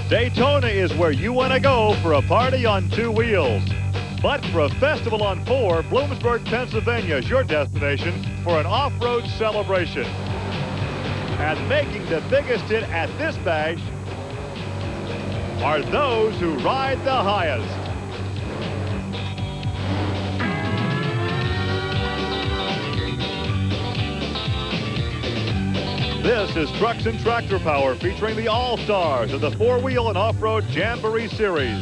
Daytona is where you want to go for a party on two wheels. But for a festival on four, Bloomsburg, Pennsylvania is your destination for an off-road celebration. And making the biggest hit at this bash are those who ride the highest. This is Trucks and Tractor Power, featuring the all-stars of the four-wheel and off-road Jamboree Series.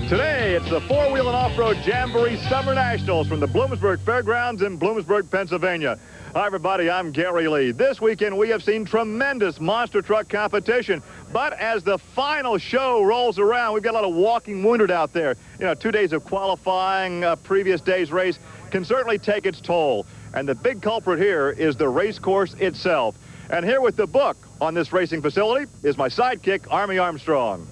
Today, it's the four-wheel and off-road Jamboree Summer Nationals from the Bloomsburg Fairgrounds in Bloomsburg, Pennsylvania. Hi, everybody. I'm Gary Lee. This weekend, we have seen tremendous monster truck competition. But as the final show rolls around, we've got a lot of walking wounded out there. You know, 2 days of qualifying, previous day's race can certainly take its toll. And the big culprit here is the race course itself. And here with the book on this racing facility is my sidekick, Army Armstrong.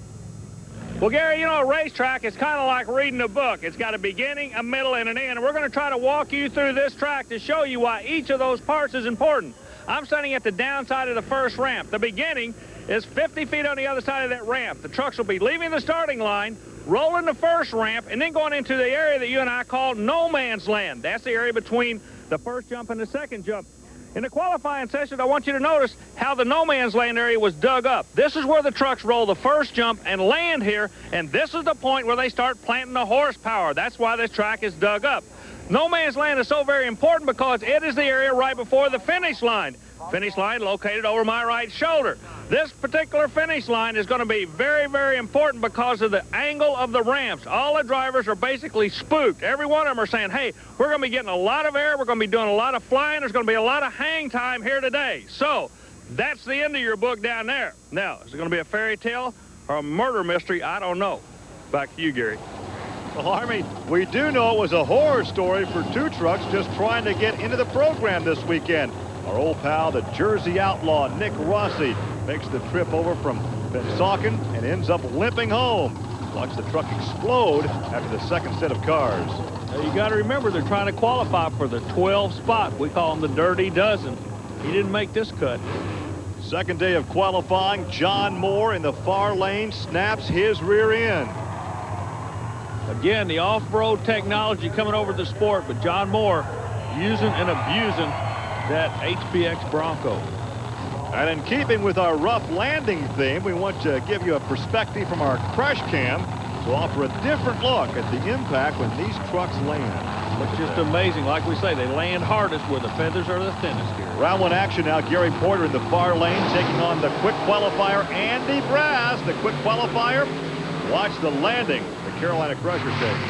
Well, Gary, you know, a racetrack is kind of like reading a book. It's got a beginning, a middle, and an end. And we're going to try to walk you through this track to show you why each of those parts is important. I'm standing at the downside of the first ramp. The beginning is 50 feet on the other side of that ramp. The trucks will be leaving the starting line, rolling the first ramp, and then going into the area that you and I call no man's land. That's the area between the first jump and the second jump. In the qualifying session, I want you to notice how the no man's land area was dug up. This is where the trucks roll the first jump and land here, and this is the point where they start planting the horsepower. That's why this track is dug up. No man's land is so very important because it is the area right before the finish line. Finish line located over my right shoulder. This particular finish line is going to be very, very important because of the angle of the ramps. All the drivers are basically spooked. Every one of them are saying, hey, we're going to be getting a lot of air. We're going to be doing a lot of flying. There's going to be a lot of hang time here today. So that's the end of your book down there. Now, is it going to be a fairy tale or a murder mystery? I don't know. Back to you, Gary. Well, Army, we do know it was a horror story for two trucks just trying to get into the program this weekend. Our old pal, the Jersey outlaw, Nick Rossi, makes the trip over from Pensauken and ends up limping home. Watch the truck explode after the second set of cars. Now, you got to remember, they're trying to qualify for the 12 spot. We call them the Dirty Dozen. He didn't make this cut. Second day of qualifying, John Moore in the far lane snaps his rear end. Again, the off-road technology coming over the sport, but John Moore using and abusing that HPX Bronco. And in keeping with our rough landing theme, we want to give you a perspective from our crash cam to offer a different look at the impact when these trucks land. It's just amazing. Like we say, they land hardest where the feathers are the thinnest here. Round one action now. Gary Porter in the far lane taking on the quick qualifier, Andy Brass. The quick qualifier. Watch the landing the Carolina Crusher takes.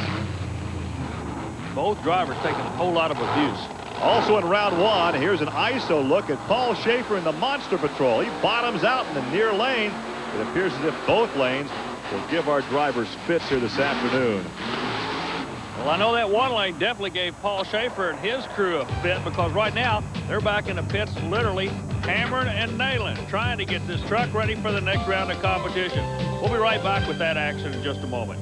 Both drivers taking a whole lot of abuse. Also in round one, here's an ISO look at Paul Schaefer in the Monster Patrol. He bottoms out in the near lane. It appears as if both lanes will give our drivers fits here this afternoon. Well, I know that one lane definitely gave Paul Schaefer and his crew a fit because right now they're back in the pits literally hammering and nailing, trying to get this truck ready for the next round of competition. We'll be right back with that action in just a moment.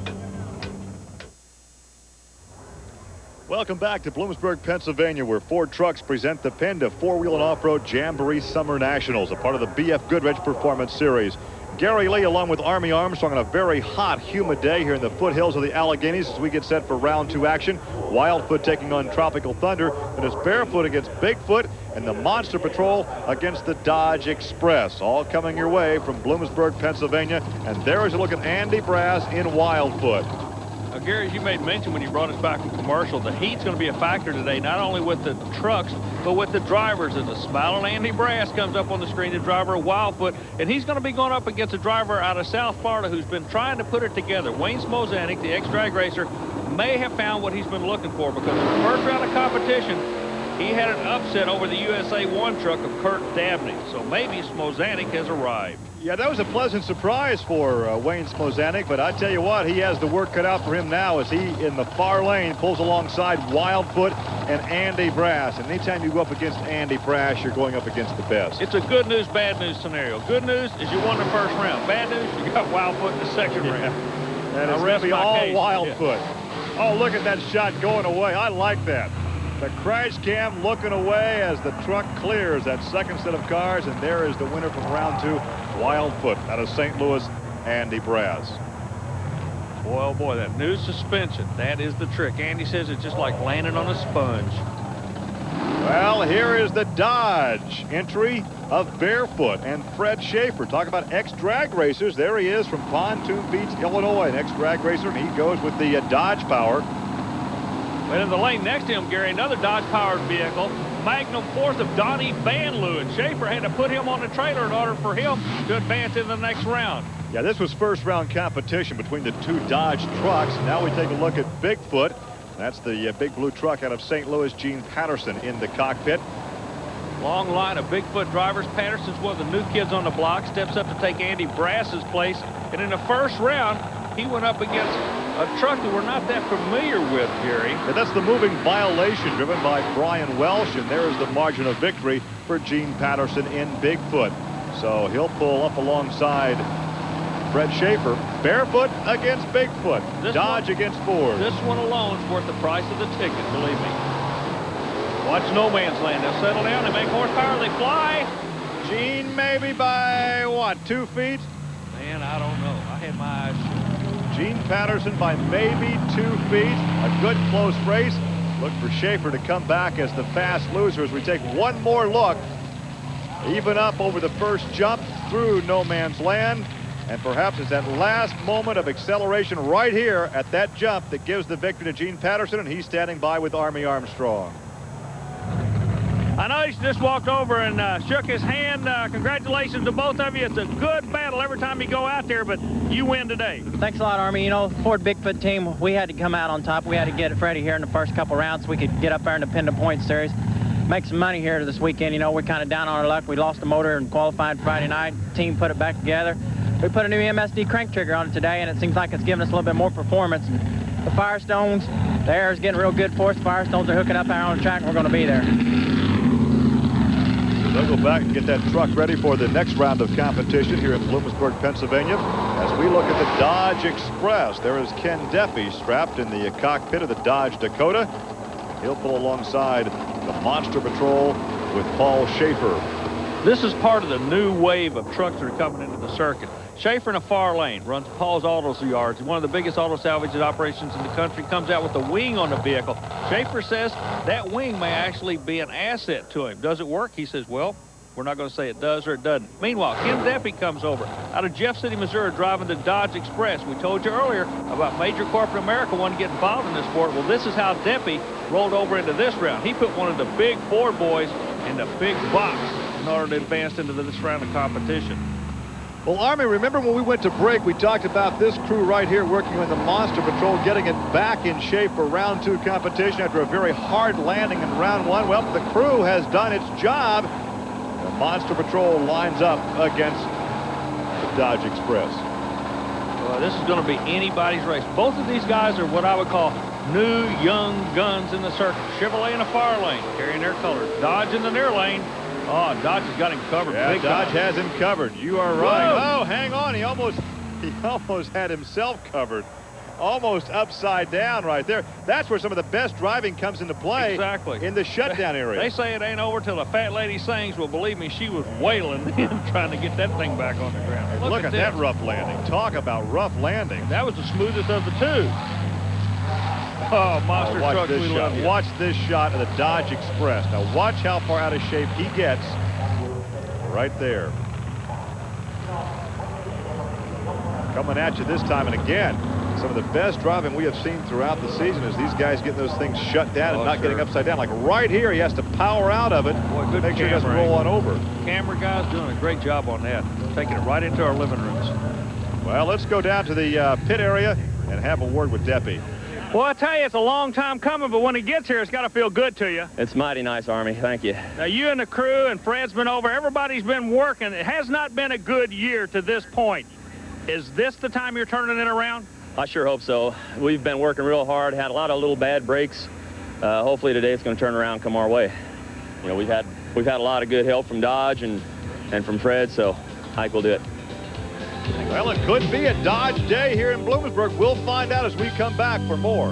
Welcome back to Bloomsburg, Pennsylvania, where Ford Trucks present the Penda four-wheel and off-road Jamboree Summer Nationals, a part of the BF Goodrich Performance Series. Gary Lee along with Army Armstrong on a very hot, humid day here in the foothills of the Alleghenies as we get set for round two action. Wildfoot taking on Tropical Thunder, and it's Barefoot against Bigfoot, and the Monster Patrol against the Dodge Express. All coming your way from Bloomsburg, Pennsylvania. And there is a look at Andy Brass in Wildfoot. Now, Gary, as you made mention when you brought us back from commercial, the heat's going to be a factor today, not only with the trucks, but with the drivers. And the smiling Andy Brass comes up on the screen, the driver of Wildfoot, and he's going to be going up against a driver out of South Florida who's been trying to put it together. Wayne Smozanik, the ex-drag racer, may have found what he's been looking for because in the first round of competition, he had an upset over the USA 1 truck of Kurt Dabney. So maybe Smozanik has arrived. Yeah, that was a pleasant surprise for Wayne Smozanik, but I tell you what, he has the work cut out for him now as he, in the far lane, pulls alongside Wildfoot and Andy Brass. And anytime you go up against Andy Brass, you're going up against the best. It's a good news, bad news scenario. Good news is you won the first round. Bad news, you got Wildfoot in the second round. That is going to be all Wildfoot. Yeah. Oh, look at that shot going away. I like that. The crash cam looking away as the truck clears that second set of cars, and there is the winner from round 2, Wildfoot out of St. Louis, Andy Brass. Boy, oh boy, that new suspension, that is the trick. Andy says it's just like landing on a sponge. Well, here is the Dodge entry of Barefoot and Fred Schaefer. Talk about ex-drag racers. There he is from Pontoon Beach, Illinois, an ex-drag racer, and he goes with the Dodge Power. But in the lane next to him, Gary, another Dodge-powered vehicle, Magnum 4th of Donnie Van Leeuwen, and Schaefer had to put him on the trailer in order for him to advance in the next round. Yeah, this was first-round competition between the 2 Dodge trucks. Now we take a look at Bigfoot. That's the big blue truck out of St. Louis, Gene Patterson in the cockpit. Long line of Bigfoot drivers. Patterson's one of the new kids on the block, steps up to take Andy Brass's place. And in the first round, he went up against a truck that we're not that familiar with, Gary. Yeah, that's the moving violation driven by Brian Welsh, and there is the margin of victory for Gene Patterson in Bigfoot. So he'll pull up alongside Fred Schaefer. Barefoot against Bigfoot. Dodge against Ford. This one alone is worth the price of the ticket, believe me. Watch no man's land. They'll settle down. They make horsepower. They fly. Gene maybe by, what, 2 feet? Man, I don't know. I had my eyes shut. Gene Patterson by maybe 2 feet. A good close race. Look for Schaefer to come back as the fast loser as we take one more look. Even up over the first jump through no man's land. And perhaps it's that last moment of acceleration right here at that jump that gives the victory to Gene Patterson, and he's standing by with Army Armstrong. I know he just walked over and shook his hand. Congratulations to both of you. It's a good battle every time you go out there, but you win today. Thanks a lot, Army. You know, Ford Bigfoot team, we had to come out on top. We had to get Freddie here in the first couple rounds so we could get up there in the Penda Point Series. Make some money here this weekend. You know, we're kind of down on our luck. We lost the motor and qualified Friday night. Team put it back together. We put a new MSD crank trigger on it today, and it seems like it's giving us a little bit more performance. The Firestones, the air is getting real good for us. Firestones are hooking up out on the track, and we're going to be there. They'll go back and get that truck ready for the next round of competition here in Bloomsburg, Pennsylvania. As we look at the Dodge Express, there is Ken Deppy strapped in the cockpit of the Dodge Dakota. He'll pull alongside the Monster Patrol with Paul Schaefer. This is part of the new wave of trucks that are coming into the circuit. Schaefer in a far lane runs Paul's Auto Yards, one of the biggest auto salvage operations in the country, comes out with a wing on the vehicle. Schaefer says that wing may actually be an asset to him. Does it work? He says, well, we're not going to say it does or it doesn't. Meanwhile, Ken Deppy comes over out of Jeff City, Missouri, driving the Dodge Express. We told you earlier about major corporate America wanting to get involved in this sport. Well, this is how Deppy rolled over into this round. He put one of the big Ford boys in the big box in order to advance into this round of competition. Well, Army, remember when we went to break, we talked about this crew right here working on the Monster Patrol, getting it back in shape for round 2 competition after a very hard landing in round 1. Well, the crew has done its job. The Monster Patrol lines up against the Dodge Express. Well, this is going to be anybody's race. Both of these guys are what I would call new young guns in the circuit. Chevrolet in a far lane, carrying their colors. Dodge in the near lane. Oh, Dodge has got him covered. Yeah, big Dodge time. has him covered. You are right. Whoa. Oh, hang on. He almost had himself covered. Almost upside down right there. That's where some of the best driving comes into play. Exactly. In the shutdown area. They say it ain't over till a fat lady sings. Well, believe me, she was wailing trying to get that thing back on the ground. Look at this. that rough landing. Talk about rough landing. That was the smoothest of the two. Oh, monster trucks, we love you. Watch this shot of the Dodge Express. Now watch how far out of shape he gets right there. Coming at you this time, and again, some of the best driving we have seen throughout the season is these guys getting those things shut down and not getting upside down. Like right here, he has to power out of it. Boy, good make sure it doesn't roll on over. Camera guy's doing a great job on that, taking it right into our living rooms. Well, let's go down to the pit area and have a word with Deppy. Well, I tell you, it's a long time coming, but when he gets here, it's got to feel good to you. It's mighty nice, Army. Thank you. Now, you and the crew and Fred's been over. Everybody's been working. It has not been a good year to this point. Is this the time you're turning it around? I sure hope so. We've been working real hard, had a lot of little bad breaks. Hopefully today it's going to turn around, come our way. You know, we've had a lot of good help from Dodge and from Fred, so I think we'll do it. Well, it could be a Dodge day here in Bloomsburg. We'll find out as we come back for more.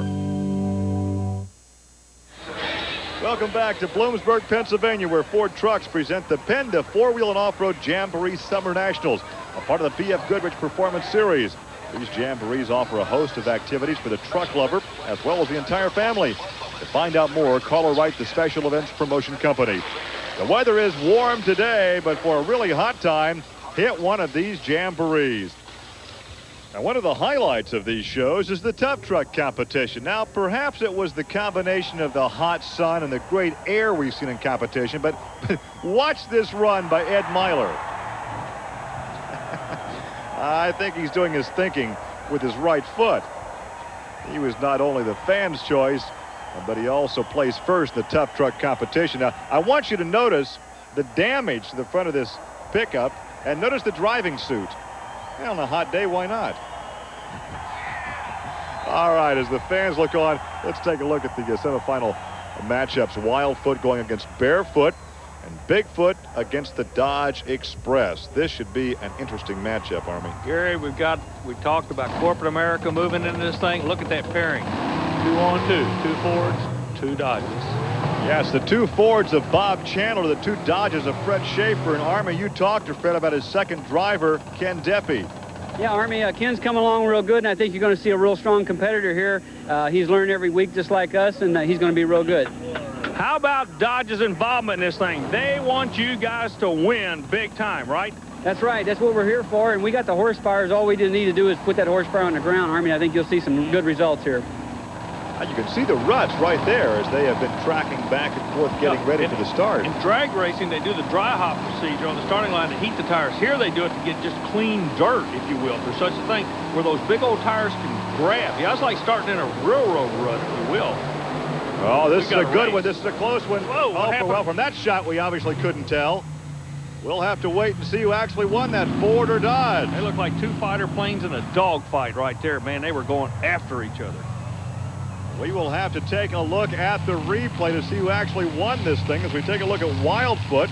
Welcome back to Bloomsburg, Pennsylvania, where Ford Trucks present the Penda Four-Wheel and Off-Road Jamboree Summer Nationals, a part of the BF Goodrich Performance Series. These jamborees offer a host of activities for the truck lover as well as the entire family. To find out more, call or write the Special Events Promotion Company. The weather is warm today, but for a really hot time, hit one of these jamborees. Now, one of the highlights of these shows is the tough truck competition. Now, perhaps it was the combination of the hot sun and the great air we've seen in competition, but watch this run by Ed Myler. I think he's doing his thinking with his right foot. He was not only the fans' choice, but he also placed first in the tough truck competition. Now, I want you to notice the damage to the front of this pickup, and notice the driving suit. Well, on a hot day, why not? All right, as the fans look on, let's take a look at the semifinal matchups. Wildfoot going against Barefoot, and Bigfoot against the Dodge Express. This should be an interesting matchup, Army. Gary, we talked about corporate America moving into this thing. Look at that pairing. 2 on 2, 2 Fords, 2 Dodges. Yes, the 2 Fords of Bob Chandler, the 2 Dodges of Fred Schaefer. And Army, you talked to Fred about his second driver, Ken Deppy. Yeah, Army, Ken's coming along real good, and I think you're going to see a real strong competitor here. He's learned every week just like us, and he's going to be real good. How about Dodge's involvement in this thing? They want you guys to win big time, right? That's right. That's what we're here for, and we got the horsepower. All we need to do is put that horsepower on the ground, Army. I think you'll see some good results here. You can see the ruts right there as they have been tracking back and forth, getting ready for the start. In drag racing, they do the dry hop procedure on the starting line to heat the tires. Here they do it to get just clean dirt, if you will. There's such a thing where those big old tires can grab. Yeah, it's like starting in a railroad rut, if you will. Oh, this is a good one. This is a close one. Whoa, what happened? Well, from that shot, we obviously couldn't tell. We'll have to wait and see who actually won that, Ford or Dodge. They look like 2 fighter planes in a dogfight right there, man. They were going after each other. We will have to take a look at the replay to see who actually won this thing as we take a look at Wildfoot.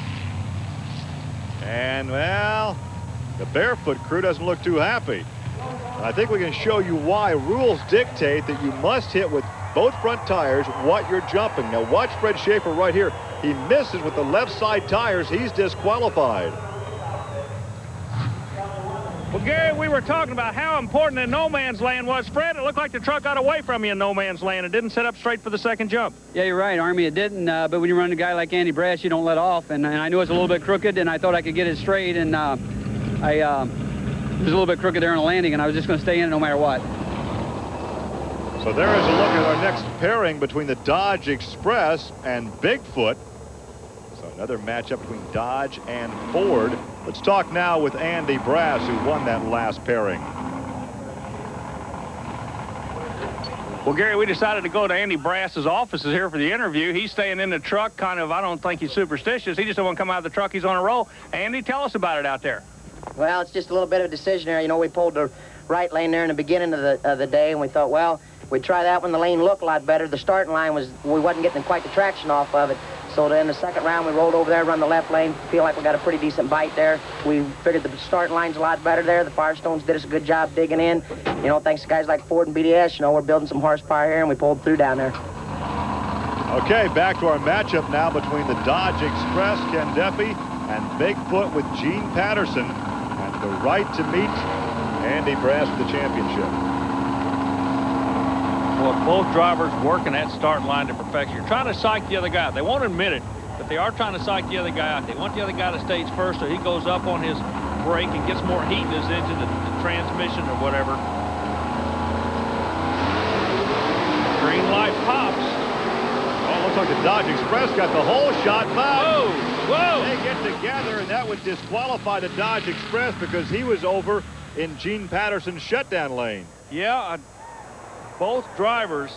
And, well, the Barefoot crew doesn't look too happy. I think we can show you why. Rules dictate that you must hit with both front tires what you're jumping. Now, watch Fred Schaefer right here. He misses with the left side tires. He's disqualified. Well, Gary, we were talking about how important the no man's land was. Fred, it looked like the truck got away from you in no man's land. It didn't set up straight for the second jump. Yeah, you're right, Army. It didn't, but when you run a guy like Andy Brass, you don't let off. And I knew it was a little bit crooked, and I thought I could get it straight. And it was a little bit crooked there on the landing, and I was just going to stay in it no matter what. So there is a look at our next pairing between the Dodge Express and Bigfoot. So another matchup between Dodge and Ford. Let's talk now with Andy Brass, who won that last pairing. Well, Gary, we decided to go to Andy Brass's offices here for the interview. He's staying in the truck, kind of, I don't think he's superstitious. He just don't want to come out of the truck. He's on a roll. Andy, tell us about it out there. Well, it's just a little bit of a decision there. You know, we pulled the right lane there in the beginning of the day, and we thought, well, we'd try that when the lane looked a lot better. The starting line we wasn't getting quite the traction off of it. So then the second round, we rolled over there, run the left lane. Feel like we got a pretty decent bite there. We figured the starting line's a lot better there. The Firestones did us a good job digging in. You know, thanks to guys like Ford and BDS, you know, we're building some horsepower here, and we pulled through down there. Okay, back to our matchup now between the Dodge Express, Ken Deppy, and Bigfoot with Gene Patterson, and the right to meet Andy Brass for the championship. Well, both drivers working that starting line to perfection. You're trying to psych the other guy out. They won't admit it, but they are trying to psych the other guy out. They want the other guy to stage first so he goes up on his brake and gets more heat in his engine, the transmission or whatever. Green light pops. Oh, looks like the Dodge Express got the whole shot. Whoa! Whoa! They get together, and that would disqualify the Dodge Express because he was over in Gene Patterson's shutdown lane. Yeah, both drivers,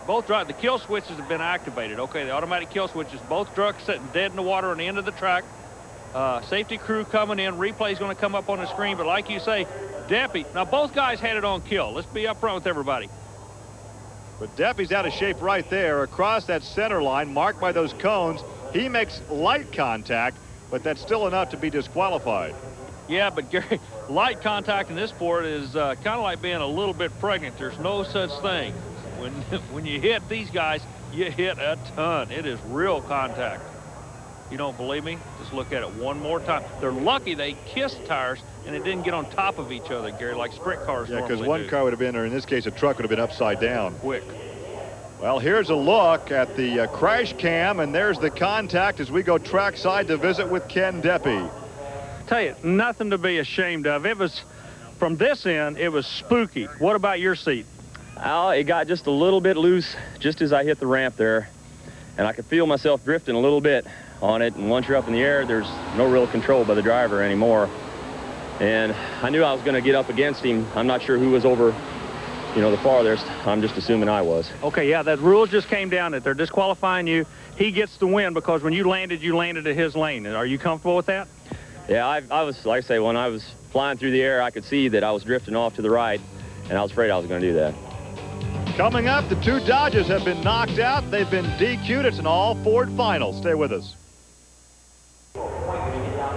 the kill switches have been activated. Okay, the automatic kill switches, both trucks sitting dead in the water on the end of the track. Safety crew coming in, replay's going to come up on the screen, but like you say, Deppy, now both guys had it on kill. Let's be up front with everybody. But Deppy's out of shape right there across that center line marked by those cones. He makes light contact, but that's still enough to be disqualified. Yeah, but Gary, light contact in this sport is kind of like being a little bit pregnant. There's no such thing. When you hit these guys, You hit a ton. It is real contact. You don't believe me? Just look at it one more time. They're lucky they kissed tires and it didn't get on top of each other, Gary, like sprint cars normally do. Yeah, because one car would have been, or in this case, a truck would have been upside down. Quick. Well, here's a look at the crash cam, and there's the contact as we go trackside to visit with Ken Deppy. Tell you, nothing to be ashamed of. It was, from this end, it was spooky. What about your seat? Oh, it got just a little bit loose just as I hit the ramp there, and I could feel myself drifting a little bit on it. And once you're up in the air, there's no real control by the driver anymore. And I knew I was going to get up against him. I'm not sure who was over, you know, the farthest. I'm just assuming I was. Okay, yeah, that rules just came down that they're disqualifying you. He gets the win because when you landed at his lane. Are you comfortable with that? Yeah, I was, like I say, when I was flying through the air, I could see that I was drifting off to the right, and I was afraid I was going to do that. Coming up, the two Dodges have been knocked out. They've been DQ'd. It's an all-Ford final. Stay with us.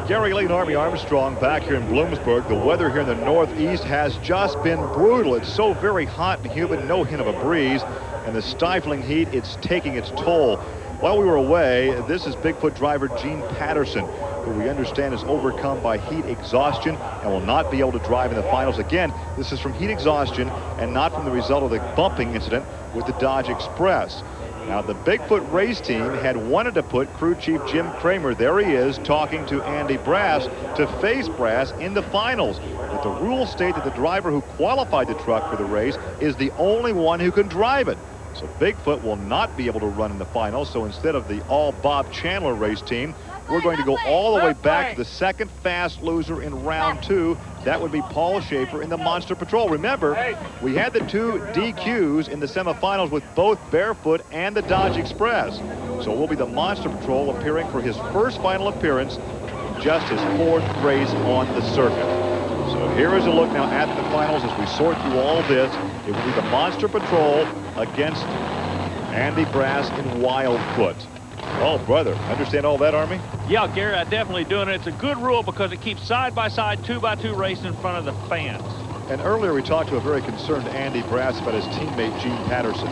Gary Lee and Army Armstrong back here in Bloomsburg. The weather here in the northeast has just been brutal. It's so very hot and humid, no hint of a breeze, and the stifling heat, it's taking its toll. While we were away, this is Bigfoot driver Gene Patterson, who we understand is overcome by heat exhaustion and will not be able to drive in the finals. Again, this is from heat exhaustion and not from the result of the bumping incident with the Dodge Express. Now, the Bigfoot race team had wanted to put crew chief Jim Kramer, there he is, talking to Andy Brass to face Brass in the finals. But the rules state that the driver who qualified the truck for the race is the only one who can drive it. So Bigfoot will not be able to run in the finals. So instead of the all Bob Chandler race team, we're going to go all the way back to the second fast loser in round 2. That would be Paul Schaefer in the Monster Patrol. Remember, we had the two DQs in the semifinals with both Barefoot and the Dodge Express. So it will be the Monster Patrol appearing for his first final appearance, just his 4th race on the circuit. So here is a look now at the finals as we sort through all this. It will be the Monster Patrol against Andy Brass in Wildfoot. Oh, brother, understand all that, Army? Yeah, Gary, I'm definitely doing it. It's a good rule because it keeps side-by-side, 2x2 racing in front of the fans. And earlier we talked to a very concerned Andy Brass about his teammate Gene Patterson.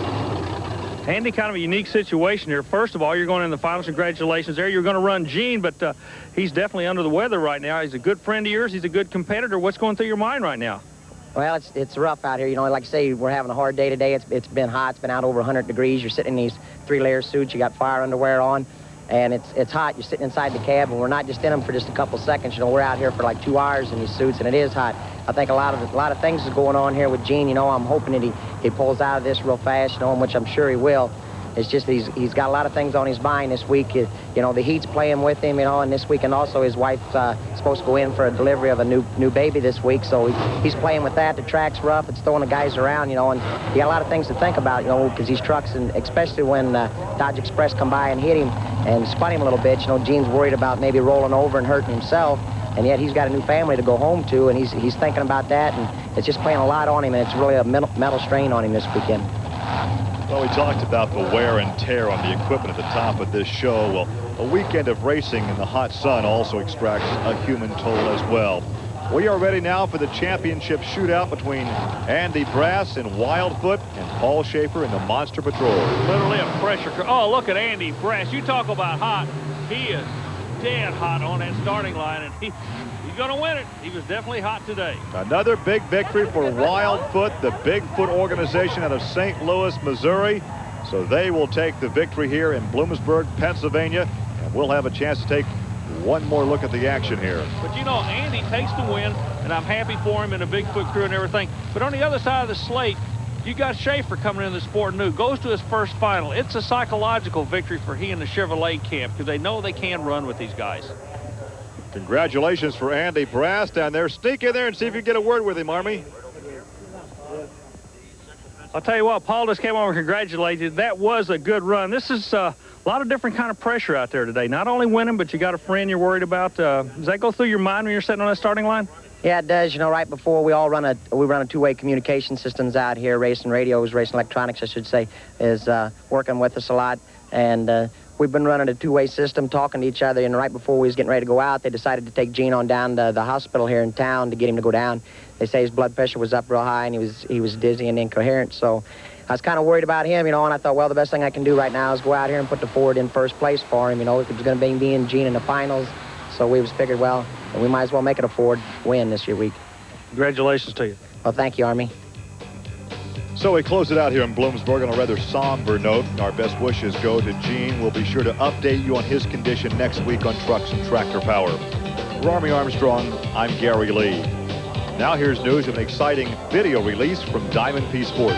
Andy, kind of a unique situation here. First of all, you're going in the finals. Congratulations there. You're going to run Gene, but he's definitely under the weather right now. He's a good friend of yours. He's a good competitor. What's going through your mind right now? Well, it's rough out here. You know, like I say, we're having a hard day today. It's been hot. It's been out over 100 degrees. You're sitting in these 3-layer suits. You got fire underwear on, and it's hot. You're sitting inside the cab, and we're not just in them for just a couple seconds. You know, we're out here for like 2 hours in these suits, and it is hot. I think a lot of things is going on here with Gene. You know, I'm hoping that he pulls out of this real fast, you know, which I'm sure he will. It's just he's got a lot of things on his mind this week. You know, the heat's playing with him, you know, and this weekend also his wife's supposed to go in for a delivery of a new baby this week, so he's playing with that. The track's rough. It's throwing the guys around, you know, and he got a lot of things to think about, you know, because these trucks, and especially when Dodge Express come by and hit him and spun him a little bit, you know, Gene's worried about maybe rolling over and hurting himself, and yet he's got a new family to go home to, and he's thinking about that, and it's just playing a lot on him, and it's really a mental strain on him this weekend. Well, we talked about the wear and tear on the equipment at the top of this show. Well, a weekend of racing in the hot sun also extracts a human toll as well. We are ready now for the championship shootout between Andy Brass in Wildfoot and Paul Schaefer in the Monster Patrol. Literally a pressure. Oh, look at Andy Brass. You talk about hot. He is dead hot on that starting line, and he's going to win it. He was definitely hot today. Another big victory for Wildfoot, the Bigfoot organization out of St. Louis, Missouri. So they will take the victory here in Bloomsburg, Pennsylvania, and we'll have a chance to take one more look at the action here. But you know, Andy takes the win, and I'm happy for him and the Bigfoot crew and everything. But on the other side of the slate, you got Schaefer coming in the sport new, goes to his first final. It's a psychological victory for he and the Chevrolet camp because they know they can run with these guys. Congratulations for Andy Brass down there. Sneak in there and see if you can get a word with him, Army. I'll tell you what, Paul just came over and congratulated you. That was a good run. This is a lot of different kind of pressure out there today. Not only winning, but you got a friend you're worried about. Does that go through your mind when you're sitting on that starting line? Yeah, it does. You know, right before we run a two-way communication systems out here. Racing radios, racing electronics, I should say, is working with us a lot. And we've been running a two-way system, talking to each other. And right before we was getting ready to go out, they decided to take Gene on down to the hospital here in town to get him to go down. They say his blood pressure was up real high and he was dizzy and incoherent. So I was kind of worried about him, you know, and I thought, well, the best thing I can do right now is go out here and put the Ford in first place for him. You know, it was going to be me and Gene in the finals. So we figured, well, we might as well make it a Ford win this year week. Congratulations to you. Well, thank you, Army. So we close it out here in Bloomsburg on a rather somber note. Our best wishes go to Gene. We'll be sure to update you on his condition next week on Trucks and Tractor Power. For Army Armstrong, I'm Gary Lee. Now here's news of an exciting video release from Diamond P Sports.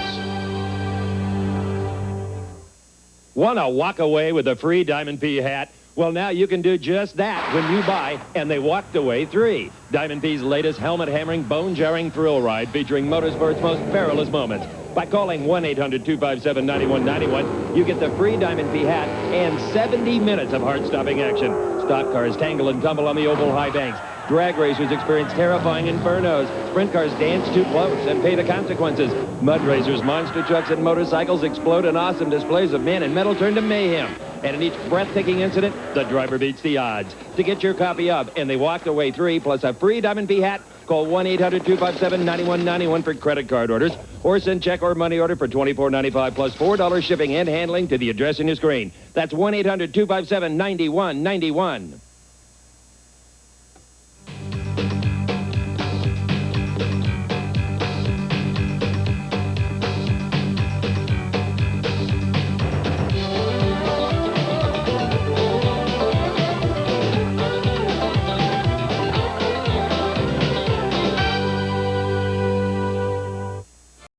Want to walk away with a free Diamond P hat? Well, now you can do just that when you buy And They Walked Away 3. Diamond P's latest helmet-hammering, bone-jarring thrill ride featuring motorsport's most perilous moments. By calling 1-800-257-9191, you get the free Diamond P hat and 70 minutes of heart-stopping action. Stock cars tangle and tumble on the oval high banks. Drag racers experience terrifying infernos. Sprint cars dance too close and pay the consequences. Mud racers, monster trucks, and motorcycles explode in awesome displays of men and metal turn to mayhem. And in each breathtaking incident, the driver beats the odds. To get your copy of And They Walked Away 3 plus a free Diamond P hat, call 1-800-257-9191 for credit card orders, or send check or money order for $24.95 plus $4 shipping and handling to the address on your screen. That's 1-800-257-9191.